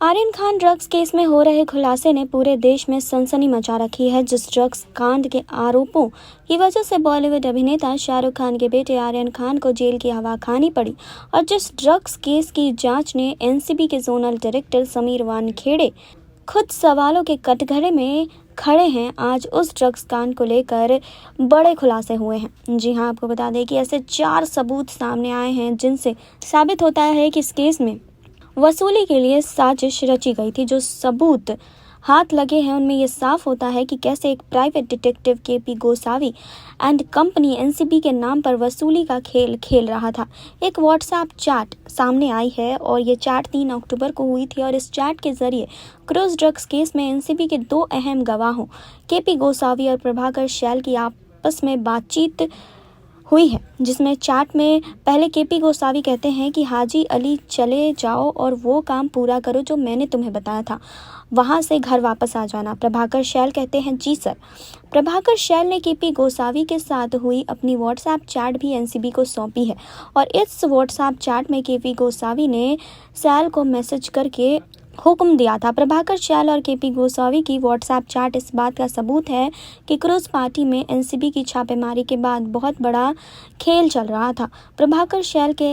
Aryan Khan drugs case में हो रहे खुलासे ने पूरे देश में सनसनी मचा रखी है। जिस ड्रग्स कांड के आरोपों की वजह से बॉलीवुड अभिनेता शाहरुख खान के बेटे आर्यन खान को जेल की हवा खानी पड़ी और जिस ड्रग्स केस की जांच ने एनसीबी के जोनल डायरेक्टर समीर वानखेड़े खुद सवालों के कटघरे में खड़े हैं, आज उस ड्रग्स कांड को लेकर बड़े खुलासे हुए हैं। जी हां, आपको बता दें कि ऐसे 4 सबूत सामने आए हैं जिनसे साबित होता है कि इस केस में वसूली के लिए साजिश रची गई थी। जो सबूत हाथ लगे हैं उनमें यह साफ होता है कि कैसे एक private detective KP Gosavi and company NCB के नाम पर वसूली का खेल खेल रहा था। एक व्हाट्सएप चैट सामने आई है और ये चैट 3 अक्टूबर को हुई थी और इस चैट के जरिए क्रूज ड्रग्स केस में एनसीबी के 2 अहम गवाहों केपी गोसावी और प्रभाकर शैल की आपस में बातचीत हुई है, जिसमें चैट में पहले केपी गोसावी कहते हैं कि हाजी अली चले जाओ और वो काम पूरा करो जो मैंने तुम्हें बताया था, वहां से घर वापस आ जाना। प्रभाकर शैल कहते हैं जी सर। प्रभाकर शैल ने केपी गोसावी के साथ हुई अपनी व्हाट्सएप चैट भी एनसीबी को सौंपी है और इस व्हाट्सएप चैट में केपी गोसावी ने शैल को मैसेज करके हुक्म दिया था। प्रभाकर शैल और केपी गोसावी की व्हाट्सएप चैट इस बात का सबूत है कि क्रूज पार्टी में एनसीबी की छापेमारी के बाद बहुत बड़ा खेल चल रहा था। प्रभाकर शैल के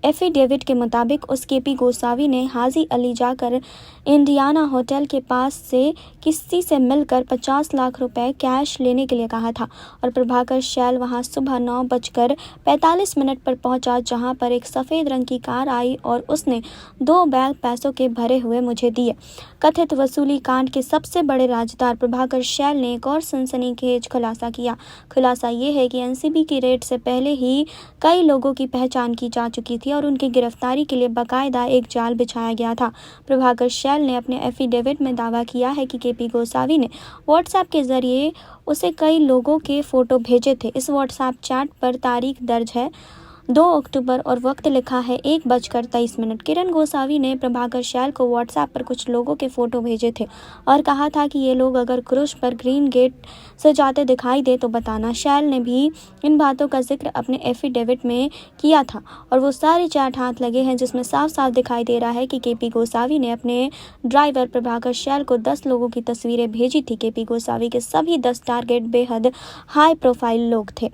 एफिडेविट के मुताबिक उस केपी गोसावी ने हाजी अली जाकर इंडियाना होटल के पास से किसी से मिलकर 50 लाख रुपए कैश लेने के लिए कहा था और प्रभाकर शैल वहां सुबह 9:45 पर पहुंचा, जहां पर एक सफ़ेद रंग की कार आई और उसने 2 बैग पैसों के भरे हुए मुझे दिए। कथित वसूली कांड के सबसे बड़े राजदार प्रभाकर शैल ने एक और सनसनीखेज खुलासा किया। खुलासा ये है कि एनसीबी की रेड से पहले ही कई लोगों की पहचान की जा चुकी थी और उनकी गिरफ्तारी के लिए बाकायदा एक जाल बिछाया गया था। प्रभाकर शैल ने अपने एफिडेविट में दावा किया है कि केपी गोसावी ने व्हाट्सएप के जरिए उसे कई लोगों के फोटो भेजे थे। इस व्हाट्सएप चैट पर तारीख दर्ज है 2 अक्टूबर और वक्त लिखा है 1:23। किरण गोसावी ने प्रभाकर शैल को व्हाट्सएप पर कुछ लोगों के फोटो भेजे थे और कहा था कि ये लोग अगर क्रूज पर ग्रीन गेट से जाते दिखाई दे तो बताना। शैल ने भी इन बातों का जिक्र अपने एफिडेविट में किया था और वो सारे चैट हाथ लगे हैं, जिसमें साफ साफ दिखाई दे रहा है कि केपी गोसावी ने अपने ड्राइवर प्रभाकर शैल को 10 लोगों की तस्वीरें भेजी थी। केपी गोसावी के सभी 10 टारगेट बेहद हाई प्रोफाइल लोग थे।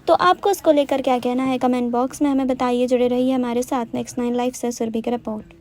तो आपको इसको लेकर क्या कहना है, कमेंट बॉक्स में हमें बताइए। जुड़े रहिए हमारे साथ नेक्स्ट 9 लाइव से सुरभि की रिपोर्ट।